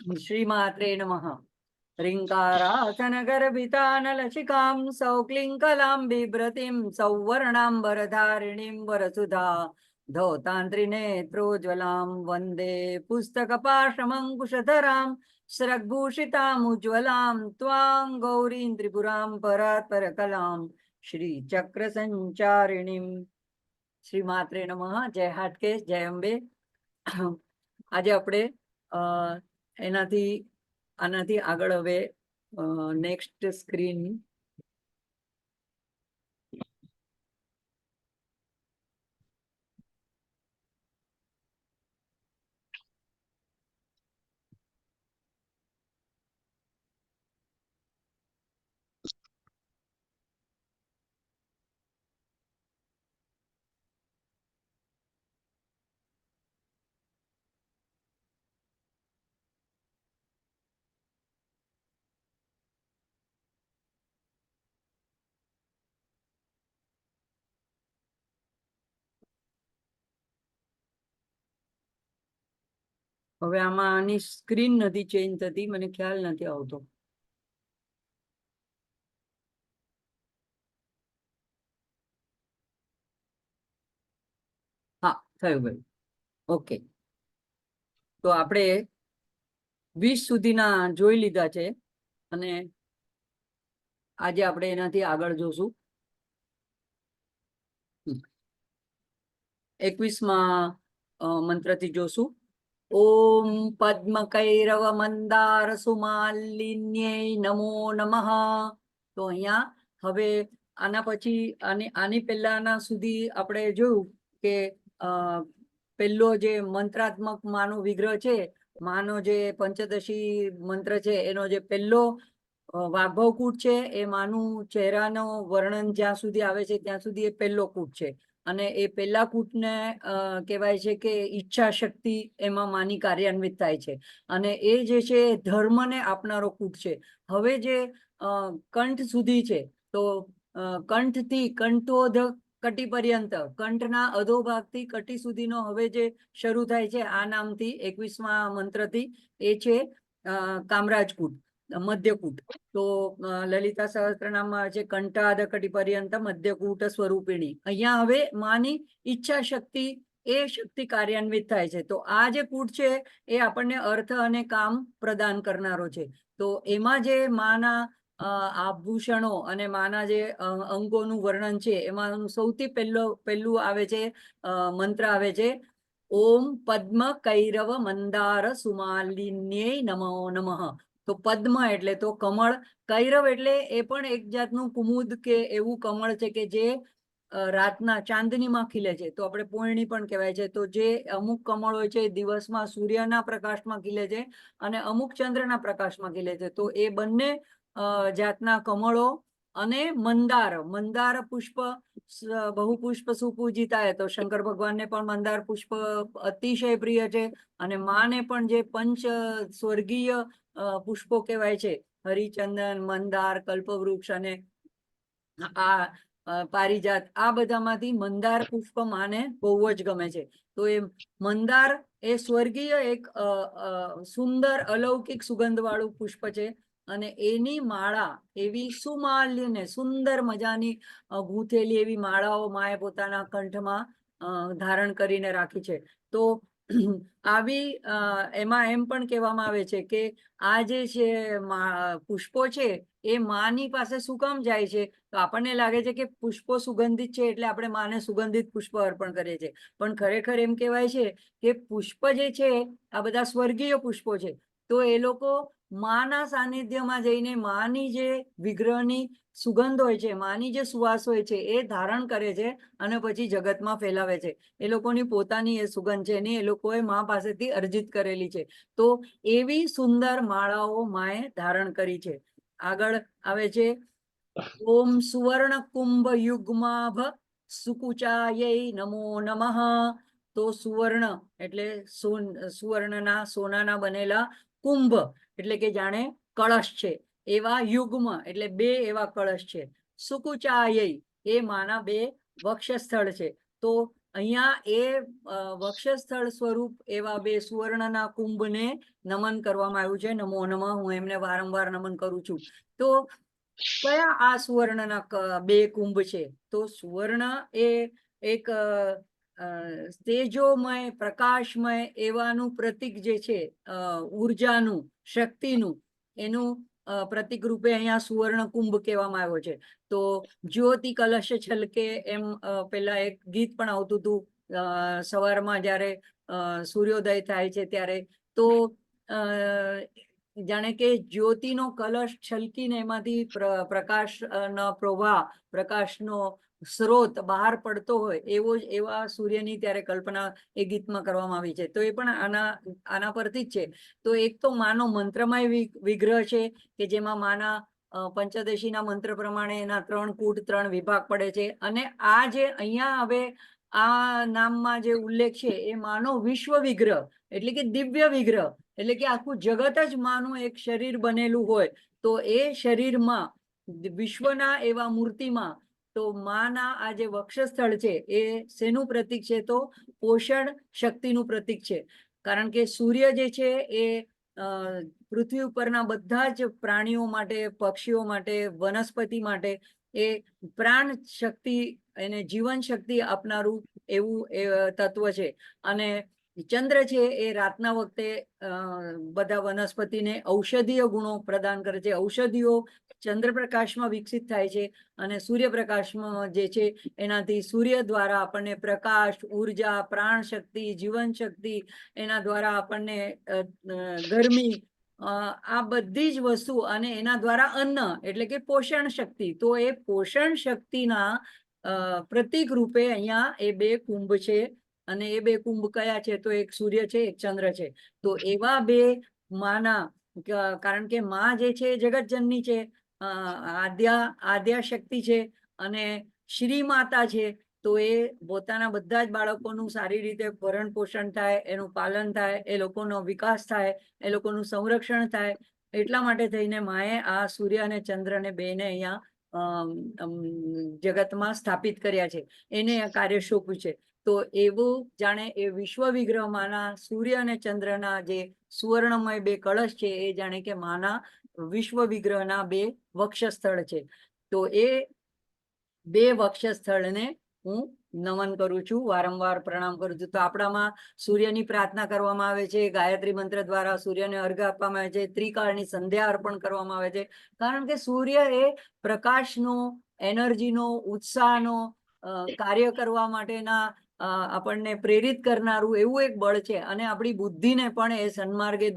श्रीमात्रे नमः। ह्रीङ्कारासनगर्भितानलशिखां सौक्लिङ्कलां बिभ्रतीं सौवर्णाम्बरधारिणीं वरसुधा धौतान्त्रिनेत्रोज्ज्वलां वन्दे पुस्तकपाशमङ्कुशधरां स्रग्भूषितामुज्ज्वलां त्वां गौरीं त्रिपुरां परात्परकलां श्रीचक्रसञ्चारिणीं। श्रीमात्रे नमः। जय हाटकेश, जय અંબે। આજે આપણે આનાથી આગળ હવે નેક્સ્ટ સ્ક્રીન હવે આની સ્ક્રીન નથી ચેન્જ થતી, મને ખ્યાલ નથી આવતો। હા, થયું ભાઈ। ઓકે, તો આપણે 20 સુધીના જોઈ લીધા છે અને આજે આપણે એનાથી આગળ જોશું। 21મા મંત્રથી જોશું। ઓમ પદ્મકૈરવ મંદાર સુમાલિન્યૈ નમો નમઃ। તો અહીંયા હવે આના પછી આની પહેલાના સુધી આપણે જોયું કે પહેલો જે મંત્રાત્મક માનો વિગ્રહ છે, માનો જે પંચદશી મંત્ર છે, એનો જે પહેલો વાગ્ભવ કૂટ છે, એ માનું ચહેરાનો વર્ણન જ્યાં સુધી આવે છે ત્યાં સુધી એ પહેલો કૂટ છે અને એ પહેલા કૂટને કહેવાય છે કે ઈચ્છા શક્તિ એમાં માની કાર્યાન્વિત થાય છે અને એ જે છે ધર્મને આપનારો કૂટ છે। હવે જે કંઠ સુધી છે, તો કંઠથી કંઠોધ કટી પર્યંત, કંઠના અધોભાગથી કટી સુધીનો હવે જે શરૂ થાય છે આ નામથી 21મા મંત્રથી, એ છે કામરાજકૂટ, મધ્યકૂટ। તો લલિતા સહસ્ત્રનામમાં છે કંઠાદ કટી પર્યંત મધ્યકૂટ સ્વરૂપિણી। અહીંયા હવે માની ઈચ્છા શક્તિ, એ શક્તિ કાર્યાન્વિત થાય છે। તો આ જે કૂટ છે એ આપણને અર્થ અને કામ પ્રદાન કરનારો છે। તો એમાં જે માના આભૂષણો અને માના જે અંગોનું વર્ણન છે, એમાં સૌથી પહેલું આવે છે મંત્ર આવે છે ઓમ પદ્મ કૈરવ મંદાર સુમાલિન્યૈ નમો નમઃ। તો પદ્મ એટલે તો કમળ, કૈરવ એટલે એ પણ એક જાતનું કુમુદ કે એવું કમળ છે કે જે રાતના ચાંદનીમાં ખીલે છે। તો આપણે પૂર્ણી પણ કહેવાય છે। તો જે અમુક કમળ હોય છે દિવસમાં સૂર્યના પ્રકાશમાં ખીલે છે અને અમુક ચંદ્રના પ્રકાશમાં ખીલે છે। તો એ બંને જાતના કમળો અને મંદાર પુષ્પ, બહુ પુષ્પ સુપૂજિતાય, તો શંકર ભગવાનને પણ મંદાર પુષ્પ અતિશય પ્રિય છે અને માને પણ જે પંચ સ્વર્ગીય પુષ્પો કહેવાય છે, હરિચંદન, મંદાર, કલ્પવૃક્ષ અને આ પારિજાત, આ બધામાંથી મંદાર પુષ્પ માને બહુ જ ગમે છે। તો એ મંદાર એ સ્વર્ગીય એક સુંદર અલૌકિક સુગંધ વાળું પુષ્પ છે અને એની માળા એવી સુમાલ્ય ને સુંદર મજાની ગૂંથેલી એવી માળાઓ માએ પોતાના કંઠમાં ધારણ કરીને રાખી છે। તો આવી એમાં એમ પણ કહેવામાં આવે છે કે આ જે છે પુષ્પો છે એ માની પાસે શું કામ જાય છે? તો આપણને લાગે છે કે પુષ્પો સુગંધિત છે એટલે આપણે માને સુગંધિત પુષ્પ અર્પણ કરીએ છીએ, પણ ખરેખર એમ કહેવાય છે કે પુષ્પ જે છે આ બધા સ્વર્ગીય પુષ્પો છે। તો એ લોકો માના સાનિધ્યમાં જઈને માની જે વિગ્રહની સુગંધ હોય છે, માની જે સુવાસ હોય છે, એ ધારણ કરે છે અને પછી જગતમાં ફેલાવે છે। એ લોકોની પોતાની એ સુગંધ છે ને એ લોકોએ મા પાસેથી અર્જિત કરેલી છે। તો એવી સુંદર માળાઓ માએ ધારણ કરી છે। આગળ આવે છે ઓમ સુવર્ણ કુંભ યુગ્માભ સુકુચાયૈ નમો નમઃ। તો સુવર્ણ એટલે સુવર્ણના, સોનાના બનેલા કુંભ એટલે કે જાણે કળશ છે, એવા યુગ્મ એટલે બે એવા કળશ છે। સુકુચાયૈ એ માના બે વક્ષસ્થળ છે। તો અહીંયા એ વક્ષસ્થળ સ્વરૂપ એવા બે સુવર્ણના કુંભને નમન કરવામાં આવ્યું છે. નમો નમઃ. હું એમને વારંવાર નમન કરું છું. તો કયા આ સુવર્ણના બે કુંભ છે? તો સુવર્ણ એ એક તેજોમય પ્રકાશમય એવાનું પ્રતીક જે છે, ઉર્જાનું, શક્તિનું, એનું પ્રતીક રૂપે અહીંયા સુવર્ણ કુંભ કહેવામાં આવ્યો છે. તો જ્યોતિ કલશ છલકે એમ પેલા એક ગીત પણ આવતું હતું સવારમાં જ્યારે સૂર્યોદય થાય છે ત્યારે. તો જાણે કે જ્યોતિનો કલશ છલકીને એમાંથી પ્રકાશનો પ્રવાહ, પ્રકાશનો સ્ત્રોત બહાર પડતો હોય એવા સૂર્યની ત્યારે કલ્પના એ ગીતમાં કરવામાં આવી છે. તો એ પણ આના પરથી જ છે. તો એક તો માનો મંત્રમય વિગ્રહ છે કે જેમાં માના પંચદશીના મંત્ર પ્રમાણે એના 3 કૂટ 3 વિભાગ પડે છે. અને આ જે અહીંયા હવે આ નામમાં જે ઉલ્લેખ છે એ માનો વિશ્વ વિગ્રહ એટલે કે દિવ્ય વિગ્રહ, એટલે કે આખું જગત જ માનું એક શરીર બનેલું હોય. તો એ શરીરમાં વિશ્વના એવા મૂર્તિમાં તો માના આ જે વક્ષસ્થળ છે એ શેનું પ્રતીક છે? તો પોષણ શક્તિનું પ્રતીક છે. કારણ કે સૂર્ય જે છે એ પૃથ્વી ઉપરના બધા જ પ્રાણીઓ માટે, પક્ષીઓ માટે, વનસ્પતિ માટે એ પ્રાણ શક્તિ એને જીવન શક્તિ આપનારું એવું તત્વ છે. અને ચંદ્ર છે એ રાતના વખતે બધા વનસ્પતિને ઔષધીય ગુણો પ્રદાન કરે છે. ઔષધિઓ ચંદ્રપ્રકાશમાં વિકસિત થાય છે અને સૂર્યપ્રકાશમાં જે છે એનાથી સૂર્ય દ્વારા આપણને પ્રકાશ, ઉર્જા, પ્રાણ શક્તિ, જીવન શક્તિ, એના દ્વારા આપણને ગરમી, આ બધી જ વસ્તુ, અને એના દ્વારા અન્ન એટલે કે પોષણ શક્તિ. તો એ પોષણ શક્તિના પ્રતીક રૂપે અહીંયા એ બે કુંભ છે. અને એ બે કુંભ કયા છે? તો એક સૂર્ય છે, એક ચંદ્ર છે. તો એવા બે માના, કારણ કે માં જે છે જગતજનની છે, આદ્યા શક્તિ છે અને શ્રી માતા છે. તો એ પોતાના બધા જ બાળકોનું સારી રીતે ભરણ પોષણ થાય, એનું પાલન થાય, એ લોકોનો વિકાસ થાય, એ લોકોનું સંરક્ષણ થાય, એટલા માટે થઈને માએ આ સૂર્ય અને ચંદ્રને બેને અહીંયા જગતમાં સ્થાપિત કર્યા છે. એને આ કાર્ય સોંપ્યું છે. તો એવું જાણે એ વિશ્વ વિગ્રહમાંના સૂર્ય અને ચંદ્રના જે સુવર્ણમય બે કળશ છે એ જાણે કે માના વિશ્વ વિગ્રહના બે વક્ષસ્થળ છે. તો એ બે વક્ષસ્થળને હું નમન કરું છું, વારંવાર પ્રણામ કરું છું. તો આપણામાં સૂર્યની પ્રાર્થના કરવામાં આવે છે, ગાયત્રી મંત્ર દ્વારા સૂર્યને અર્ઘ આપવામાં આવે છે, ત્રિકાળની સંધ્યા અર્પણ કરવામાં આવે છે. કારણ કે સૂર્ય એ પ્રકાશનો, એનર્જીનો, ઉત્સાહનો, કાર્ય કરવા માટેના આપણને પ્રેરિત કરનારું એવું એક બળ છે. અને આપણી બુદ્ધિને પણ એ સન્માર્ગે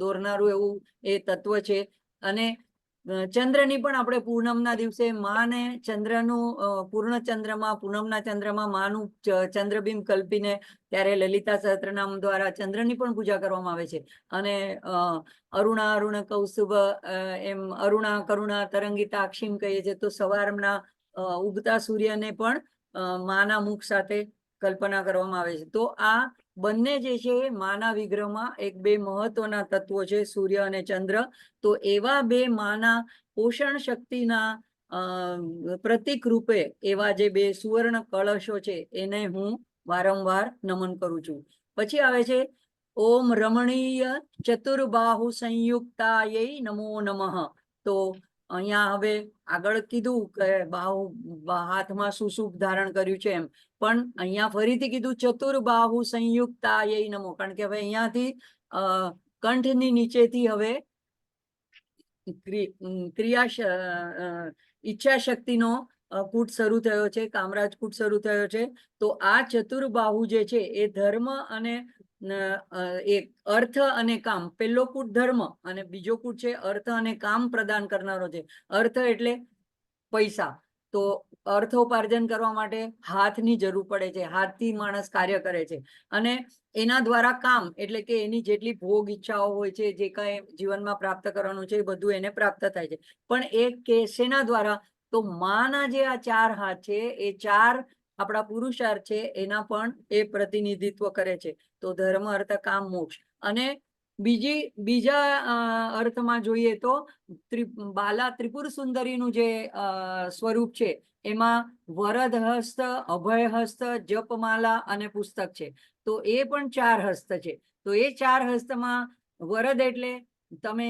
દોરનારું એવું એ તત્વ છે. અને ચંદ્રની પણ આપણે પૂનમના દિવસે માને ચંદ્રનું પૂર્ણ ચંદ્રમાં, પૂનમના ચંદ્રમાં માનું ચંદ્રબિંબ કલ્પીને ત્યારે લલિતા સહસ્ત્રનામ દ્વારા ચંદ્રની પણ પૂજા કરવામાં આવે છે. અને અરુણા અરુણ કૌસ્તુભ એમ અરુણા કરુણા તરંગિતાક્ષીમ કહીએ છીએ. તો સવારના ઉગતા સૂર્યને પણ માના મુખ સાથે કલ્પના કરવામાં આવે છે. તો આ બંને જે છે માના વિગ્રહમાં એક બે મહત્વના તત્વો છે, સૂર્ય અને ચંદ્ર. તો એવા બે માના પોષણ શક્તિના પ્રતીક રૂપે એવા જે બે સુવર્ણ કળશો છે એને હું વારંવાર નમન કરું છું. પછી આવે છે ઓમ રમણીય ચતુર્બાહુ સંયુક્તાય નમો નમઃ. તો અહીંયા હવે આગળ કીધું કે હાથમાં શું શું ધારણ કર્યું છે એમ, પણ અહીંયા ફરીથી કીધું ચતુર્બાહુ સંયુક્તાય નમો. કારણ કે હવે અહીંયાથી કંઠની નીચેથી હવે ઈચ્છા શક્તિનો કૂટ શરૂ થયો છે, કામરાજ કૂટ શરૂ થયો છે. તો આ ચતુર્બાહુ જે છે એ ધર્મ અને એક અર્થ અને કામ, પહેલો કૂટ ધર્મ અને બીજો કૂટ છે અર્થ અને કામ પ્રદાન કરનારો છે. અર્થ એટલે પૈસા. તો અર્થોપાર્જન કરવા માટે હાથની જરૂર પડે છે, હાથથી માણસ કાર્ય કરે છે. અને એના દ્વારા કામ એટલે કે એની જેટલી ભોગ ઈચ્છાઓ હોય છે, જે કાંઈ જીવનમાં પ્રાપ્ત કરવાનું છે એ બધું એને પ્રાપ્ત થાય છે. પણ એ કે શેના દ્વારા? તો માના જે આ 4 હાથ છે એ 4 આપણા પુરુષાર્થ છે એના પણ એ પ્રતિનિધિત્વ કરે છે. તો ધર્મ, અર્થ, કામ, મોક્ષ. અને બીજા અર્થમાં જોઈએ તો બાલા ત્રિપુર સુંદરીનું જે સ્વરૂપ છે એમાં વરદ હસ્ત, અભય હસ્ત, જપમાલા અને પુસ્તક છે. તો એ પણ 4 હસ્ત છે. તો એ 4 હસ્તમાં વરદ એટલે તમે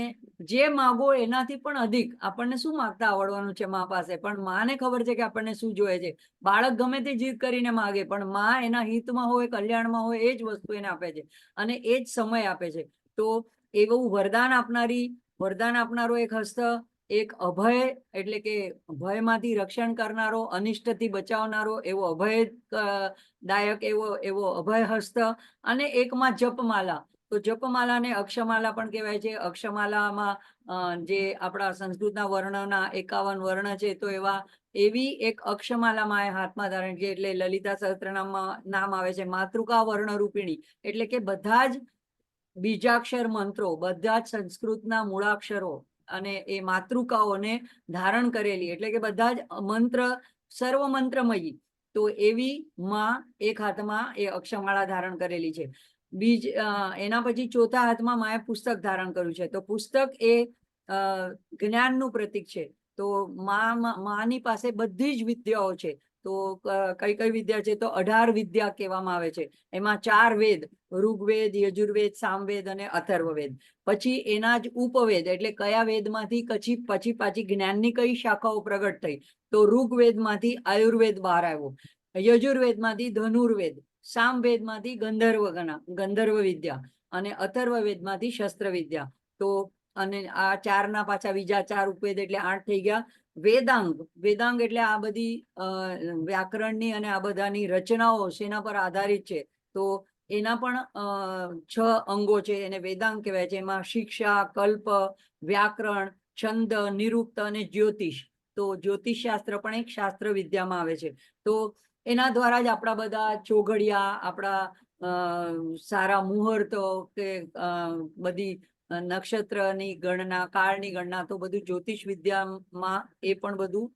જે માગો એનાથી પણ અધિક. આપણને શું માગતા આવડવાનું છે મા પાસે, પણ માને ખબર છે કે આપણને શું જોઈએ છે. બાળક ગમે તે જીદ કરીને માગે, પણ મા એના હિતમાં હોય, કલ્યાણમાં હોય એ જ વસ્તુ એને આપે છે અને એ જ સમય આપે છે. તો એવું વરદાન આપનારો એક હસ્ત, એક અભય એટલે કે ભયમાંથી રક્ષણ કરનારો, અનિષ્ટથી બચાવનારો એવો અભયદાયક એવો અભય હસ્ત, અને એકમાં જપમાલા. તો જપમાલાને અક્ષમાલા પણ કહેવાય છે. અક્ષમાલામાં જે આપણા સંસ્કૃતના વર્ણના 51 વર્ણ છે, તો એવી એક અક્ષમાલા માએ હાથમાં ધારણ કરી. એટલે લલિતા સહસ્ત્રનામમાં નામ આવે છે માતૃકા વર્ણ રૂપિણી. એટલે કે બધા જ બીજાક્ષર મંત્રો, બધા જ સંસ્કૃતના મૂળાક્ષરો અને એ માતૃકાઓને ધારણ કરેલી, એટલે કે બધા જ મંત્ર, સર્વ મંત્રમયી. તો એવી માં એક હાથમાં એ અક્ષમાળા ધારણ કરેલી છે. એના પછી ચોથા હાથમાં માએ પુસ્તક ધારણ કર્યું છે. તો પુસ્તક એ જ્ઞાનનું પ્રતીક છે. તો માની પાસે બધી જ વિદ્યાઓ છે. તો કઈ વિદ્યા છે? તો 18 વિદ્યા કહેવામાં આવે છે. એમાં 4 વેદ, ઋગ્વેદ, યજુર્વેદ, સામવેદ અને અથર્વવેદ. પછી એના જ ઉપવેદ, એટલે કયા વેદમાંથી પછી પાછી જ્ઞાનની કઈ શાખાઓ પ્રગટ થઈ. તો ઋગ્વેદમાંથી આયુર્વેદ બહાર આવ્યો, યજુર્વેદમાંથી ધનુર્વેદ, સામવેદમાંથી ગંધર્વ વિદ્યા અને અથર્વવેદમાંથી શસ્ત્ર વિદ્યા. તો અને આ 4ના પાછા બીજા 4 ઉપવેદ એટલે 8 થઈ ગયા. વેદાંગ એટલે આ બધી વ્યાકરણની અને આ બધાની રચનાઓ શેના પર આધારિત છે. તો એના પણ 6 અંગો છે, એને વેદાંગ કહેવાય છે. એમાં શિક્ષા, કલ્પ, વ્યાકરણ, છંદ, નિરુક્ત અને જ્યોતિષ. તો જ્યોતિષ શાસ્ત્ર પણ એક શાસ્ત્ર વિદ્યામાં આવે છે. તો એના દ્વારા જ આપણા બધા ચોઘડિયા, આપણા સારા મુહૂર્તો કે બધી નક્ષત્રની ગણના, કાળની ગણના, તો બધું જ્યોતિષ વિદ્યામાં એ પણ બધું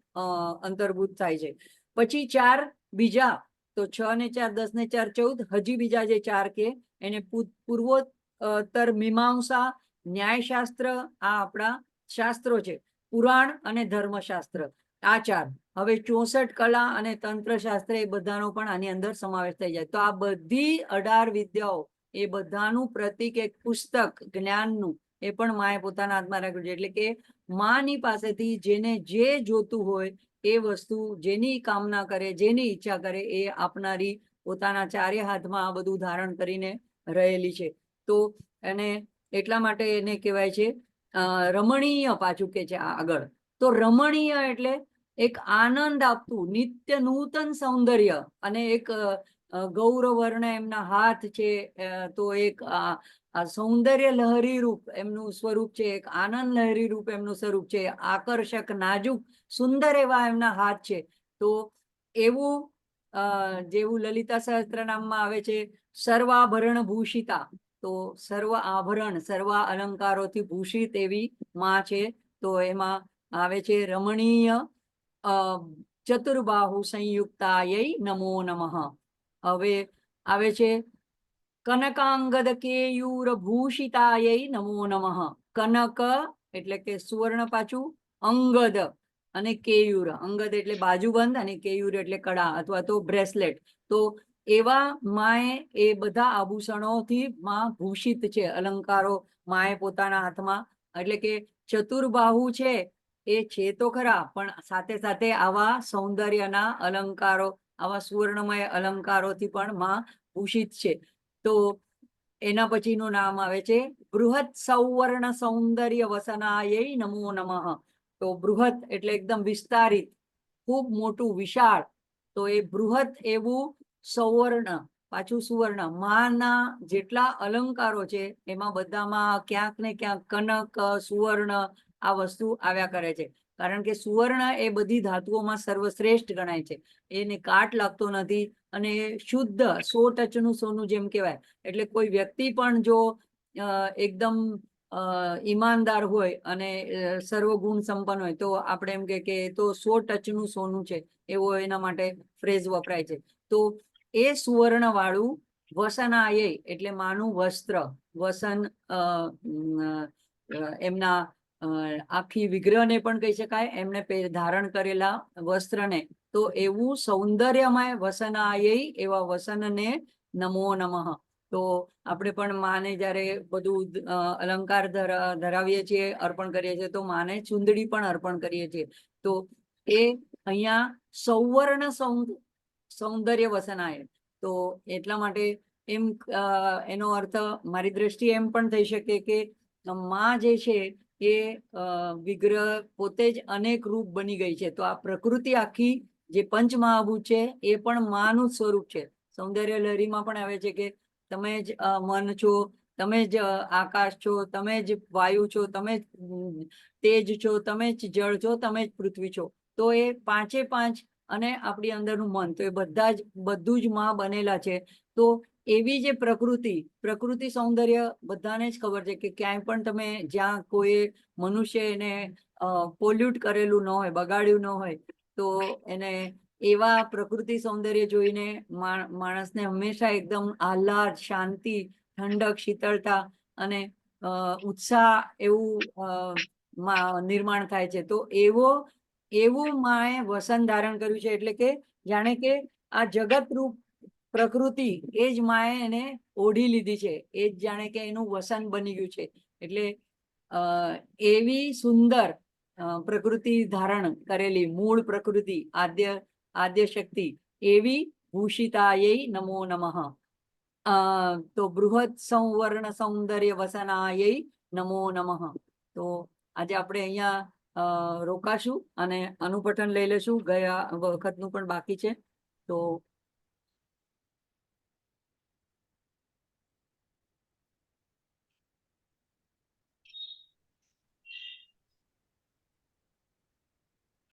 અંતર્ભૂત થાય છે. પછી 4 બીજા, તો 6 ને 4 10 ને 4 14. હજી બીજા જે 4 કે એને પૂર્વોત્તર મીમાંસા, ન્યાયશાસ્ત્ર, આ આપણા શાસ્ત્રો છે, પુરાણ અને ધર્મશાસ્ત્ર, આ 4. હવે 64 કલા અને તંત્રશાસ્ત્ર, એ બધાનો પણ આની અંદર સમાવેશ થઈ જાય. તો આ બધી 18 વિદ્યાઓ, એ બધાનું પ્રતીક એક પુસ્તક જ્ઞાનનું, એ પણ માએ પોતાના હાથમાં રાખ્યું છે. એટલે કે માની પાસેથી જેને જે જોતું હોય એ વસ્તુ, જેની કામના કરે, જેની ઈચ્છા કરે, એ આપનારી પોતાના 4 હાથમાં આ બધું ધારણ કરીને રહેલી છે. તો એને એટલા માટે એને કહેવાય છે રમણીય. પાછું કે છે આગળ, તો રમણીય એટલે એક આનંદ આપતું, નિત્ય નૂતન સૌંદર્ય, અને એક ગૌરવર્ણ એમના હાથ છે. તો એક સૌંદર્ય લહરી રૂપ એમનું સ્વરૂપ છે, એક આનંદ લહરી રૂપ એમનું સ્વરૂપ છે, આકર્ષક, નાજુક, સુંદર એવા એમના હાથ છે. તો એવું જેવું લલિતા સહસ્ત્રનામમાં આવે છે સર્વાભરણ ભૂષિતા. તો સર્વ આભરણ, સર્વ અલંકારોથી ભૂષિત એવી માં છે. તો એમાં આવે છે રમણીય ચતુર્બાહુ સંયુક્તાય નમો નમઃ. હવે આવે છે કનકાંગદ કેયુર ભૂષિતાય નમો નમઃ. કનક એટલે કે સુવર્ણ, પાછું અંગદ અને કેયુર. અંગદ એટલે બાજુબંધ અને કેયુર એટલે કડા અથવા તો બ્રેસલેટ. તો એવા માએ એ બધા આભૂષણોથી માં ભૂષિત છે, અલંકારો માએ પોતાના હાથમાં. એટલે કે ચતુર્બાહુ છે એ છે તો ખરા, પણ સાથે સાથે આવા સૌંદર્યના અલંકારો, આવા સુવર્ણમય અલંકારોથી પણ માં ભૂષિત છે. તો એના પછીનું નામ આવે છે બૃહદ સૌવર્ણ સૌંદર્ય વસનાય નમો નમઃ. તો બૃહદ એટલે એકદમ વિસ્તારિત, ખૂબ મોટું, વિશાળ. તો એ બૃહદ એવું સૌવર્ણ, પાછું સુવર્ણ, માના જેટલા અલંકારો છે એમાં બધામાં ક્યાંક ને ક્યાંક કનક, સુવર્ણ આ વસ્તુ આવ્યા કરે છે. કારણ કે સુવર્ણ એ બધી ધાતુઓમાં સર્વશ્રેષ્ઠ ગણાય છે. એને કાટ લાગતો નથી અને શુદ્ધ 100% સોનું જેમ કહેવાય. એટલે કોઈ વ્યક્તિ પણ જો એકદમ ઈમાનદાર હોય અને સર્વગુણ સંપન્ન હોય, તો આપણે એમ કે તો 100% સોનું છે, એવો એના માટે ફ્રેઝ વપરાય છે. તો એ સુવર્ણ વાળું વસનાય એટલે માનું વસ્ત્ર, વસન એમના આખી વિગ્રહને પણ કહી શકાય, એમને ધારણ કરેલા વસ્ત્રને. તો એવું સૌંદર્યમય વસનાય એવા વસનને નમો નમઃ. તો આપણે પણ માને જ્યારે બધું અલંકાર ધરાવીએ છીએ, અર્પણ કરીએ છીએ, તો માને ચુંદડી પણ અર્પણ કરીએ છીએ. તો એ અહીંયા સૌવર્ણ સૌંદર્ય વસનાય. તો એટલા માટે એમ એનો અર્થ મારી દ્રષ્ટિએ એમ પણ થઈ શકે કે માં જે છે એ વિગ્રહ પોતે જ અનેક રૂપ બની ગઈ છે. તો આ પ્રકૃતિ આખી જે પંચમહાભૂત છે એ પણ માનું સ્વરૂપ છે. સૌંદર્ય લહરીમાં પણ આવે છે કે તમે જ મન છો, તમે જ આકાશ છો, તમે જ વાયુ છો, તમે જ તેજ છો, તમે જ જળ છો, તમે જ પૃથ્વી છો. તો એ પાંચે પાંચ અને આપણી અંદરનું મન, તો એ બધું જ માં બનેલા છે. તો એવી જે પ્રકૃતિ સૌંદર્ય બધાને જ ખબર છે કે ક્યાંય પણ તમે જ્યાં કોઈ મનુષ્ય એને પોલ્યુટ કરેલું ન હોય, બગાડ્યું ન હોય, તો એને એવા પ્રકૃતિ સૌંદર્ય જોઈને માણસને હંમેશા એકદમ આહલાદ, શાંતિ, ઠંડક, શીતળતા અને ઉત્સાહ એવું નિર્માણ થાય છે. તો એવું માએ વસન ધારણ કર્યું છે. એટલે કે જાણે કે આ જગતરૂપ પ્રકૃતિ એ જ માએ એને ઓઢી લીધી છે, એ જ જાણે કે એનું વસન બની ગયું છે. એટલે એવી સુંદર પ્રકૃતિ ધારણ કરેલી મૂળ પ્રકૃતિ, આદ્ય શક્તિ, એવી ભૂષિતાય નમો નમઃ. તો બૃહદ સંવર્ણ સૌંદર્ય વસનાય નમો નમઃ. તો આજે આપણે અહીંયા રોકાશું અને આનું પઠન લઈ લેશું. ગયા વખતનું પણ બાકી છે. તો